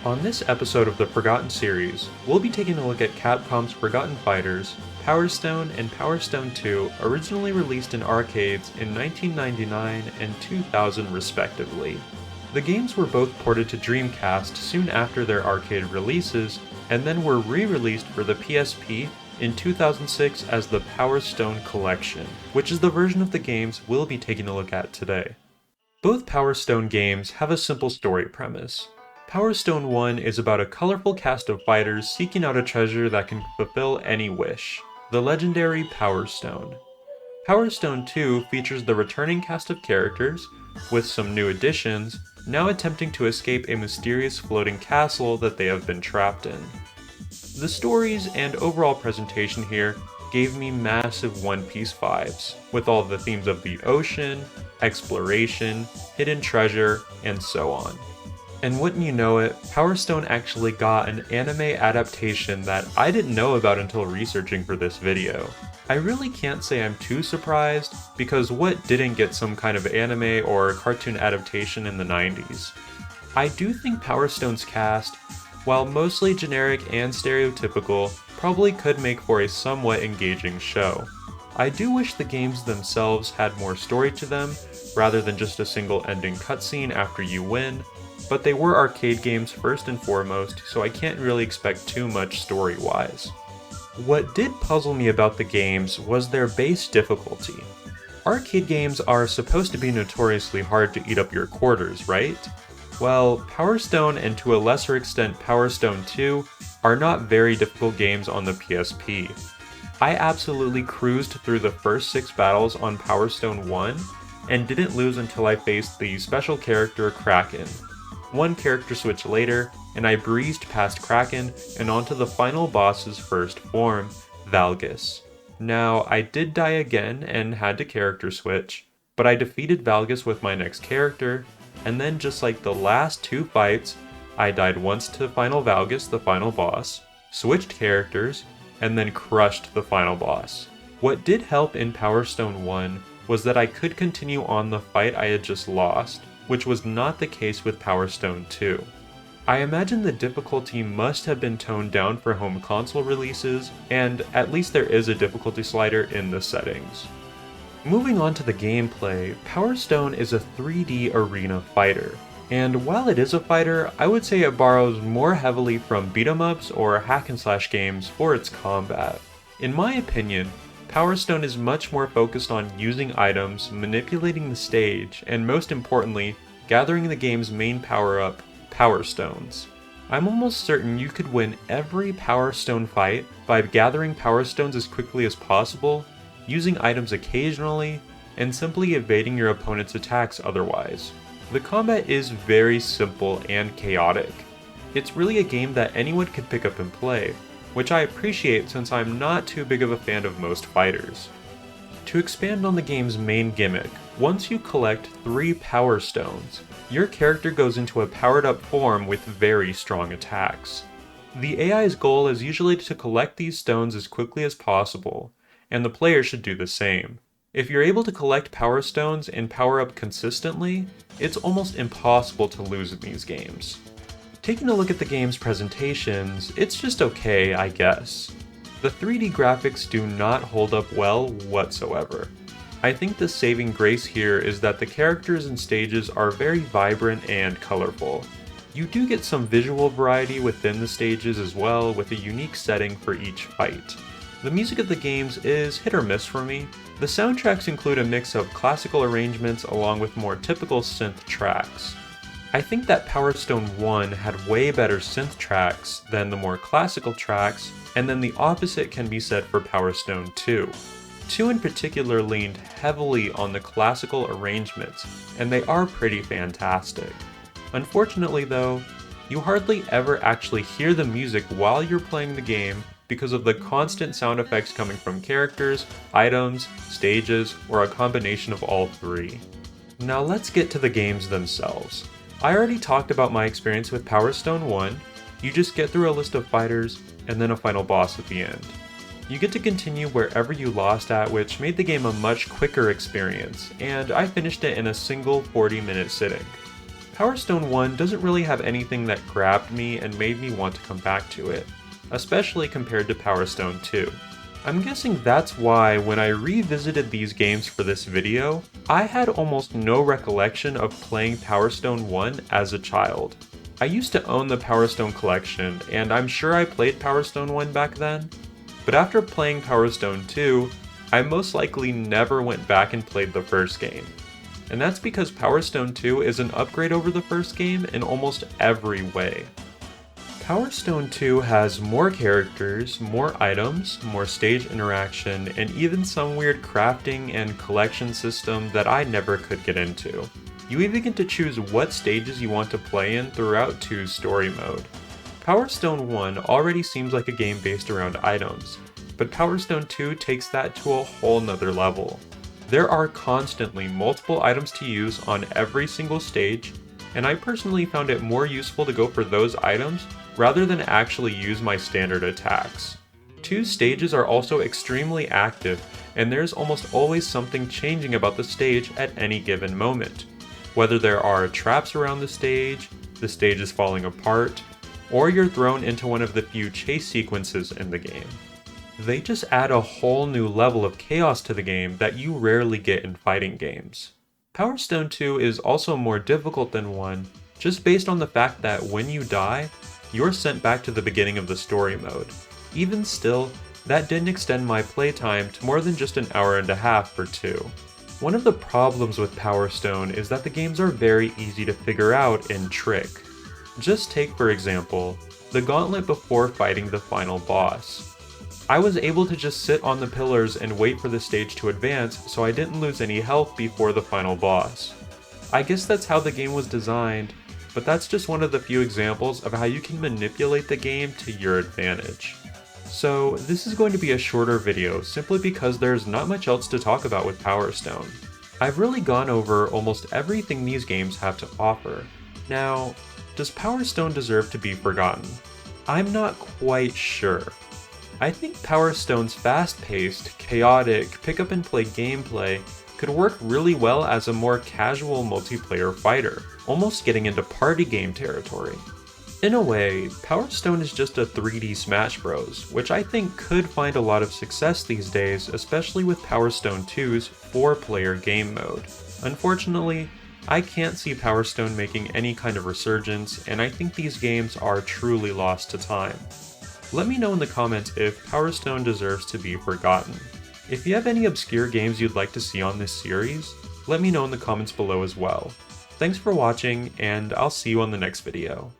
On this episode of the Forgotten series, we'll be taking a look at Capcom's Forgotten Fighters, Power Stone and Power Stone 2, originally released in arcades in 1999 and 2000 respectively. The games were both ported to Dreamcast soon after their arcade releases, and then were re-released for the PSP in 2006 as the Power Stone Collection, which is the version of the games we'll be taking a look at today. Both Power Stone games have a simple story premise. Power Stone 1 is about a colorful cast of fighters seeking out a treasure that can fulfill any wish, the legendary Power Stone. Power Stone 2 features the returning cast of characters, with some new additions, now attempting to escape a mysterious floating castle that they have been trapped in. The stories and overall presentation here gave me massive One Piece vibes, with all the themes of the ocean, exploration, hidden treasure, and so on. And wouldn't you know it, Power Stone actually got an anime adaptation that I didn't know about until researching for this video. I really can't say I'm too surprised, because what didn't get some kind of anime or cartoon adaptation in the 90s? I do think Power Stone's cast, while mostly generic and stereotypical, probably could make for a somewhat engaging show. I do wish the games themselves had more story to them, rather than just a single ending cutscene after you win, but they were arcade games first and foremost, so I can't really expect too much story-wise. What did puzzle me about the games was their base difficulty. Arcade games are supposed to be notoriously hard to eat up your quarters, right? Well, Power Stone and to a lesser extent Power Stone 2 are not very difficult games on the PSP. I absolutely cruised through the first 6 battles on Power Stone 1, and didn't lose until I faced the special character Kraken. One character switch later, and I breezed past Kraken and onto the final boss's first form, Valgus. Now, I did die again and had to character switch, but I defeated Valgus with my next character, and then just like the last 2 fights, I died once to final Valgus, the final boss, switched characters, and then crushed the final boss. What did help in Power Stone 1 was that I could continue on the fight I had just lost, which was not the case with Power Stone 2. I imagine the difficulty must have been toned down for home console releases, and at least there is a difficulty slider in the settings. Moving on to the gameplay, Power Stone is a 3D arena fighter, and while it is a fighter, I would say it borrows more heavily from beat-em-ups or hack-and-slash games for its combat. In my opinion, Power Stone is much more focused on using items, manipulating the stage, and most importantly, gathering the game's main power-up, Power Stones. I'm almost certain you could win every Power Stone fight by gathering Power Stones as quickly as possible, using items occasionally, and simply evading your opponent's attacks otherwise. The combat is very simple and chaotic. It's really a game that anyone could pick up and play, which I appreciate since I'm not too big of a fan of most fighters. To expand on the game's main gimmick, once you collect 3 Power Stones, your character goes into a powered up form with very strong attacks. The AI's goal is usually to collect these stones as quickly as possible, and the player should do the same. If you're able to collect Power Stones and power up consistently, it's almost impossible to lose in these games. Taking a look at the game's presentations, it's just okay, I guess. The 3D graphics do not hold up well whatsoever. I think the saving grace here is that the characters and stages are very vibrant and colorful. You do get some visual variety within the stages as well, with a unique setting for each fight. The music of the games is hit or miss for me. The soundtracks include a mix of classical arrangements along with more typical synth tracks. I think that Power Stone 1 had way better synth tracks than the more classical tracks, and then the opposite can be said for Power Stone 2. 2 in particular leaned heavily on the classical arrangements, and they are pretty fantastic. Unfortunately though, you hardly ever actually hear the music while you're playing the game because of the constant sound effects coming from characters, items, stages, or a combination of all 3. Now let's get to the games themselves. I already talked about my experience with Power Stone 1. You just get through a list of fighters, and then a final boss at the end. You get to continue wherever you lost at, which made the game a much quicker experience, and I finished it in a single 40-minute sitting. Power Stone 1 doesn't really have anything that grabbed me and made me want to come back to it, especially compared to Power Stone 2. I'm guessing that's why when I revisited these games for this video, I had almost no recollection of playing Power Stone 1 as a child. I used to own the Power Stone collection, and I'm sure I played Power Stone 1 back then, but after playing Power Stone 2, I most likely never went back and played the first game. And that's because Power Stone 2 is an upgrade over the first game in almost every way. Power Stone 2 has more characters, more items, more stage interaction, and even some weird crafting and collection system that I never could get into. You even get to choose what stages you want to play in throughout 2's story mode. Power Stone 1 already seems like a game based around items, but Power Stone 2 takes that to a whole nother level. There are constantly multiple items to use on every single stage, and I personally found it more useful to go for those items rather than actually use my standard attacks. 2's stages are also extremely active, and there's almost always something changing about the stage at any given moment. Whether there are traps around the stage is falling apart, or you're thrown into one of the few chase sequences in the game. They just add a whole new level of chaos to the game that you rarely get in fighting games. Power Stone 2 is also more difficult than 1, just based on the fact that when you die, you're sent back to the beginning of the story mode. Even still, that didn't extend my playtime to more than just an hour and a half for 2. One of the problems with Power Stone is that the games are very easy to figure out and trick. Just take, for example, the gauntlet before fighting the final boss. I was able to just sit on the pillars and wait for the stage to advance so I didn't lose any health before the final boss. I guess that's how the game was designed, but that's just one of the few examples of how you can manipulate the game to your advantage. So this is going to be a shorter video simply because there's not much else to talk about with Power Stone. I've really gone over almost everything these games have to offer. Now, does Power Stone deserve to be forgotten? I'm not quite sure. I think Power Stone's fast-paced, chaotic, pick-up-and-play gameplay could work really well as a more casual multiplayer fighter, almost getting into party game territory. In a way, Power Stone is just a 3D Smash Bros, which I think could find a lot of success these days, especially with Power Stone 2's 4-player game mode. Unfortunately, I can't see Power Stone making any kind of resurgence, and I think these games are truly lost to time. Let me know in the comments if Power Stone deserves to be forgotten. If you have any obscure games you'd like to see on this series, let me know in the comments below as well. Thanks for watching, and I'll see you on the next video.